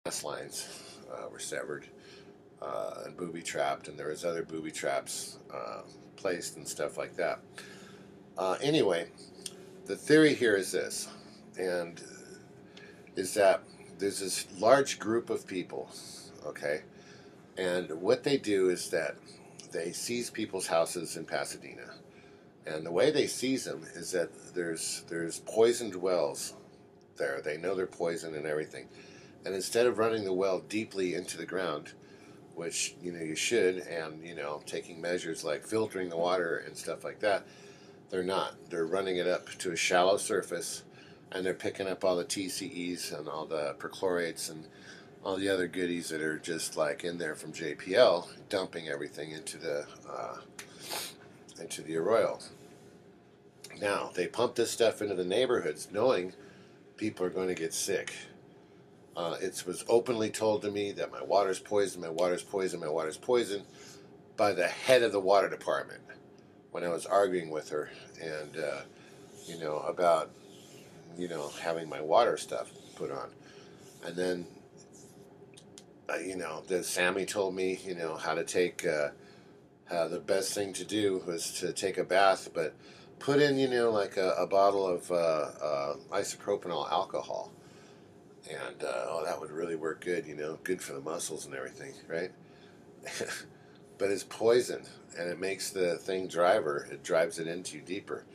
gas lines were severed and booby trapped, and there was other booby traps placed and stuff like that. Anyway, the theory here is this, and is that there's this large group of people, okay, and what they do is that they seize people's houses in Pasadena, and the way they seize them is that there's poisoned wells there. They know they're poisoned and everything, and instead of running the well deeply into the ground, which you should, and taking measures like filtering the water and stuff like that, they're not. They're running it up to a shallow surface, and they're picking up all the TCEs and all the perchlorates and all the other goodies that are just like in there from JPL, dumping everything into the arroyo. Now they pump this stuff into the neighborhoods, knowing people are going to get sick. It was openly told to me that my water's poisoned, my water's poisoned, my water's poisoned by the head of the water department when I was arguing with her, and about having my water stuff put on. And then the Sammy told me how to take how the best thing to do was to take a bath, but put in like a bottle of isopropanol alcohol, and that would really work good, good for the muscles and everything, right? But it's poison, and it makes the thing driver. It drives it into you deeper.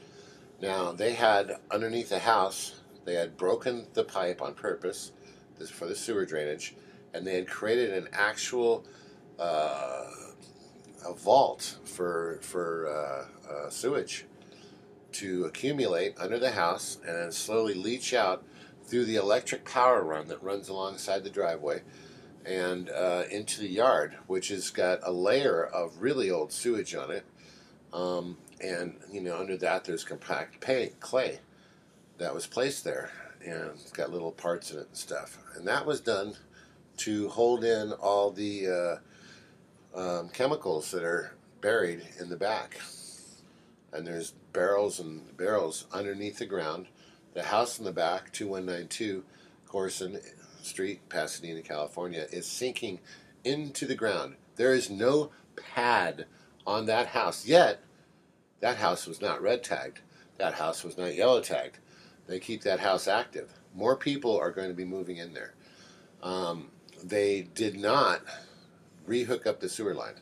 Now, they had, underneath the house, they had broken the pipe on purpose for the sewer drainage, and they had created an actual a vault for sewage to accumulate under the house and then slowly leach out through the electric power run that runs alongside the driveway and into the yard, which has got a layer of really old sewage on it. And under that there's compact clay that was placed there, and it's got little parts in it and stuff. And that was done to hold in all the chemicals that are buried in the back. And there's barrels and barrels underneath the ground. The house in the back, 2192 Corson St, Pasadena, California, is sinking into the ground. There is no pad on that house yet. That house was not red tagged. That house was not yellow tagged. They keep that house active. More people are going to be moving in there. They did not rehook up the sewer line.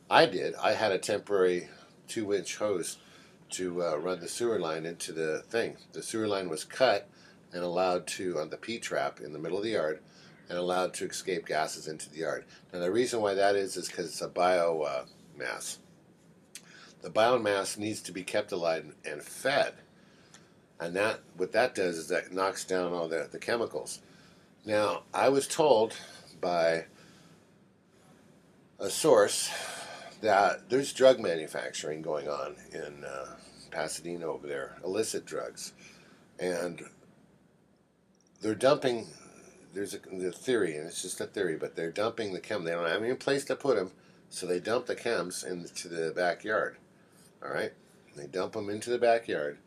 I did. I had a temporary 2-inch hose to run the sewer line into the thing. The sewer line was cut and allowed to, on the P-trap in the middle of the yard, and allowed to escape gases into the yard. Now the reason why that is because it's a biomass. The biomass needs to be kept alive and fed. And what that does is that knocks down all the chemicals. Now, I was told by a source that there's drug manufacturing going on in Pasadena over there, illicit drugs. And they're dumping, there's the theory, and it's just a theory, but they're dumping the chem. They don't have any place to put them, so they dump the chems into the backyard. All right? They dump them into the backyard,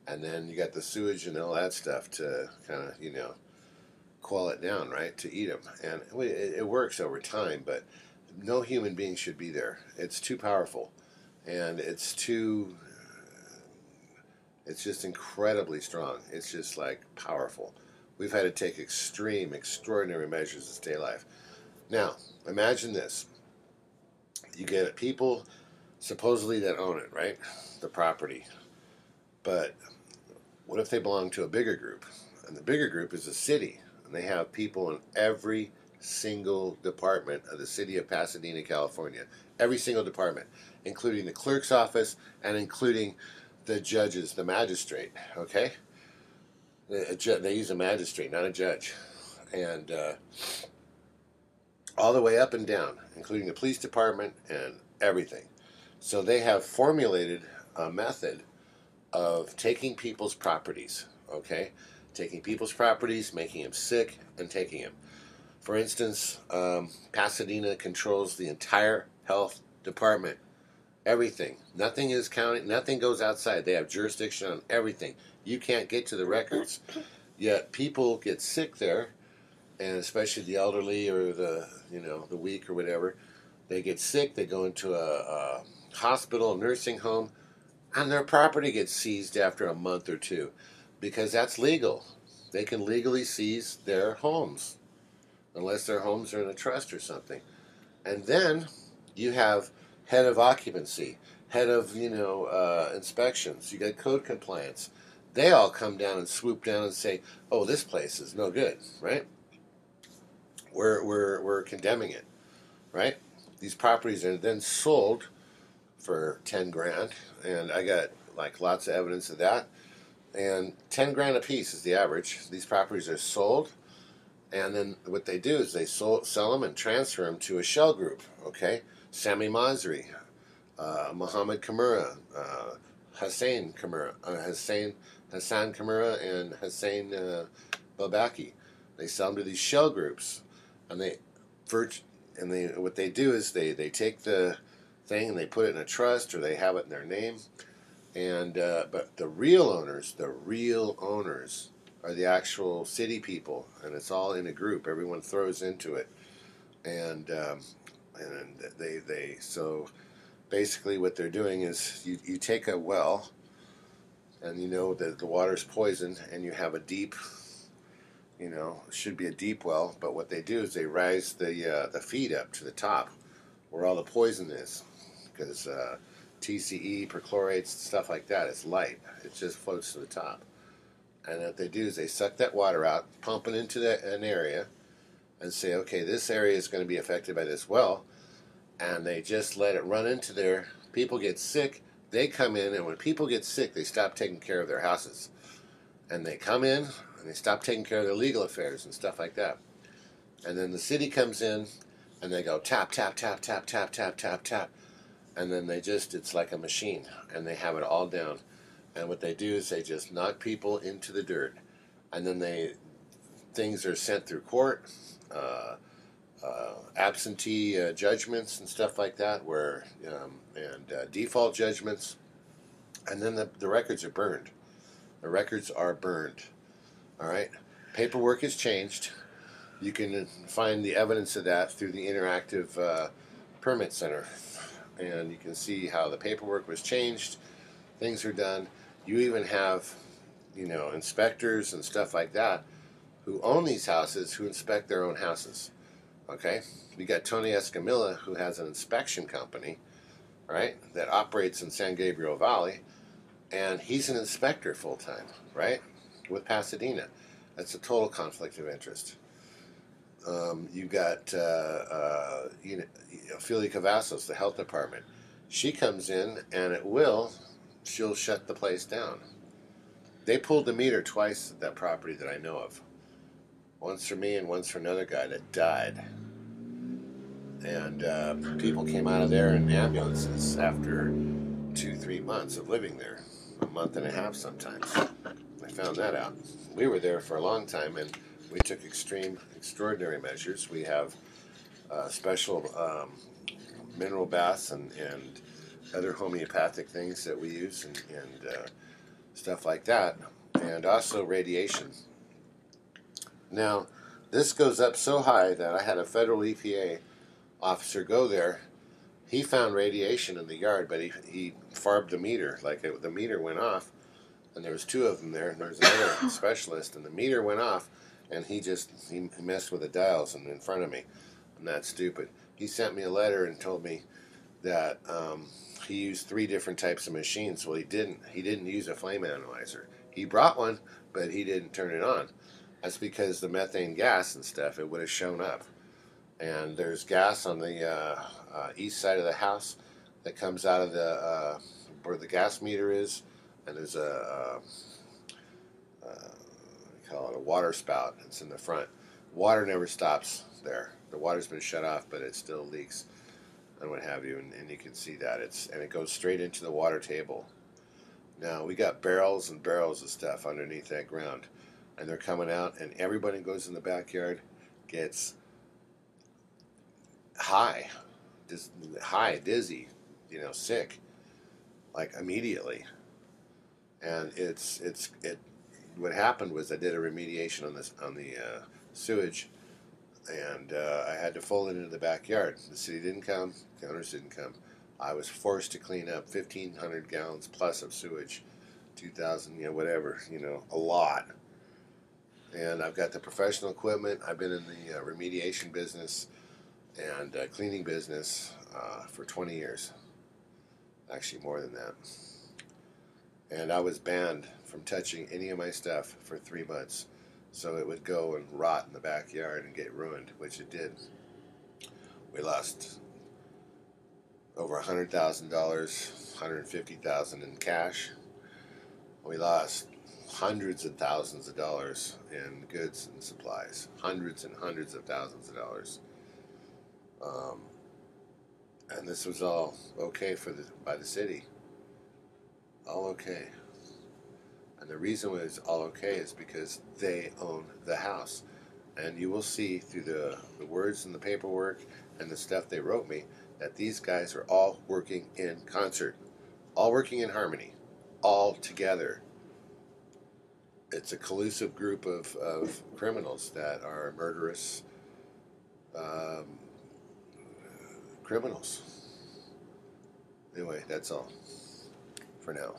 and then you got the sewage and all that stuff to kind of, quell it down, right, to eat them. And it works over time, but no human being should be there. It's too powerful, and it's just incredibly strong. It's just like powerful. We've had to take extraordinary measures to stay alive. Now, imagine this. You get people supposedly that own it, right? The property. But what if they belong to a bigger group? And the bigger group is a city, and they have people in every single department of the city of Pasadena, California. Every single department, including the clerk's office and including the judges, the magistrate, okay? They use a magistrate, not a judge. And all the way up and down, including the police department and everything. So they have formulated a method of taking people's properties, okay? Taking people's properties, making them sick, and taking them. For instance, Pasadena controls the entire health department. Everything. Nothing is counted. Nothing goes outside. They have jurisdiction on everything. You can't get to the records. Yet people get sick there, and especially the elderly or the the weak or whatever, they get sick. They go into a hospital, a nursing home, and their property gets seized after a month or two, because that's legal. They can legally seize their homes unless their homes are in a trust or something. And then you have head of occupancy, head of inspections. You got code compliance. They all come down and swoop down and say, "Oh, this place is no good," right? We're condemning it, right? These properties are then sold for 10 grand, and I got like lots of evidence of that. And 10 grand a piece is the average. These properties are sold, and then what they do is they sell them and transfer them to a shell group. Okay, Sami Masri, Muhammad Kamura, Hassan Kamura, and Hussein Babaki. They sell them to these shell groups, and what they do is they take the thing and they put it in a trust, or they have it in their name. And but the real owners are the actual city people, and it's all in a group. Everyone throws into it, and they so basically what they're doing is you take a well, and you know that the water's poisoned, and you have a deep, it should be a deep well, but what they do is they raise the feed up to the top where all the poison is, because TCE, perchlorates, stuff like that, it's light. It just floats to the top. And what they do is they suck that water out, pump it into an area, and say, okay, this area is going to be affected by this well, and they just let it run into there. People get sick, they come in, and when people get sick, they stop taking care of their houses. And they come in, and they stop taking care of their legal affairs and stuff like that. And then the city comes in, and they go tap, tap, tap, tap, tap, tap, tap, tap. And then it's like a machine, and they have it all down. And what they do is they just knock people into the dirt. And then things are sent through court, absentee judgments and stuff like that, and default judgments. And then the records are burned. The records are burned. All right? Paperwork has changed. You can find the evidence of that through the interactive permit center, and you can see how the paperwork was changed. Things are done. You even have, inspectors and stuff like that who own these houses, who inspect their own houses. Okay, we got Tony Escamilla, who has an inspection company, right, that operates in San Gabriel Valley, and he's an inspector full time, right, with Pasadena. That's a total conflict of interest. You got Ophelia Cavazos, the health department. She comes in, and she'll shut the place down. They pulled the meter twice at that property that I know of. Once for me and once for another guy that died. And people came out of there in ambulances after 2-3 months of living there. A month and a half sometimes. I found that out. We were there for a long time, and we took extraordinary measures. We have special mineral baths and other homeopathic things that we use, and stuff like that, and also radiation. Now, this goes up so high that I had a federal EPA officer go there. He found radiation in the yard, but he farbed the meter. The meter went off, and there was two of them there, and there was another specialist, and the meter went off, and he messed with the dials in front of me. I'm not stupid. He sent me a letter and told me that he used 3 different types of machines. Well, he didn't. He didn't use a flame analyzer. He brought one, but he didn't turn it on. That's because the methane gas and stuff, it would have shown up. And there's gas on the east side of the house that comes out of where the gas meter is, and there's we call it a water spout. It's in the front. Water never stops there. The water's been shut off, but it still leaks and what have you, and you can see that it goes straight into the water table. Now we got barrels and barrels of stuff underneath that ground, and they're coming out, and everybody who goes in the backyard gets high, dizzy, sick, like immediately. And what happened was I did a remediation on the sewage, and I had to fold it into the backyard. The city didn't come, the owners didn't come. I was forced to clean up 1,500 gallons plus of sewage, 2,000, whatever, a lot. And I've got the professional equipment. I've been in the remediation business and cleaning business for 20 years. Actually, more than that. And I was banned from touching any of my stuff for 3 months. So it would go and rot in the backyard and get ruined, which it did. We lost over $100,000, $150,000 in cash. We lost hundreds of thousands of dollars in goods and supplies, hundreds and hundreds of thousands of dollars. And this was all okay by the city. All okay. And the reason it was all okay is because they own the house. And you will see through the words in the paperwork and the stuff they wrote me that these guys are all working in concert, all working in harmony, all together. It's a collusive group of criminals that are murderous criminals. Anyway, that's all for now.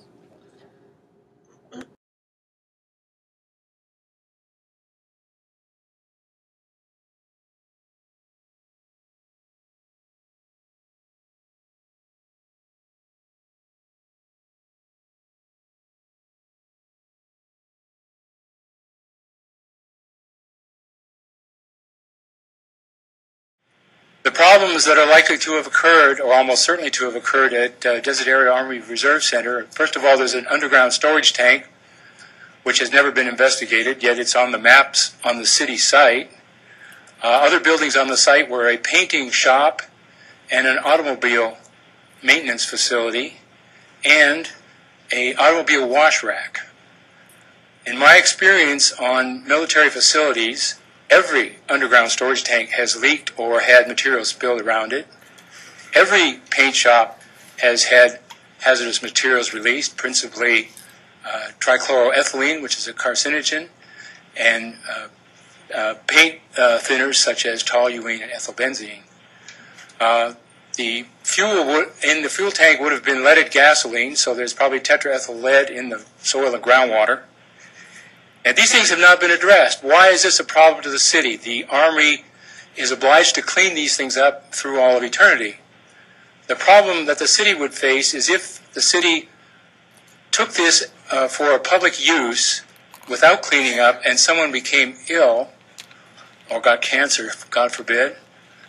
The problems that are likely to have occurred, or almost certainly to have occurred at Desert Area Army Reserve Center, first of all, there's an underground storage tank, which has never been investigated, yet it's on the maps on the city site. Other buildings on the site were a painting shop and an automobile maintenance facility and an automobile wash rack. In my experience on military facilities, every underground storage tank has leaked or had materials spilled around it. Every paint shop has had hazardous materials released, principally trichloroethylene, which is a carcinogen, and paint thinners such as toluene and ethylbenzene. The fuel in the fuel tank would have been leaded gasoline, so there's probably tetraethyl lead in the soil and groundwater. And these things have not been addressed. Why is this a problem to the city? The Army is obliged to clean these things up through all of eternity. The problem that the city would face is if the city took this for a public use without cleaning up and someone became ill or got cancer, God forbid,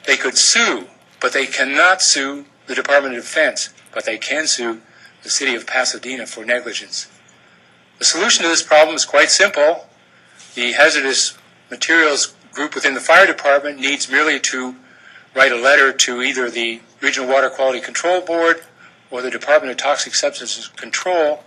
they could sue, but they cannot sue the Department of Defense, but they can sue the city of Pasadena for negligence. The solution to this problem is quite simple. The hazardous materials group within the fire department needs merely to write a letter to either the Regional Water Quality Control Board or the Department of Toxic Substances Control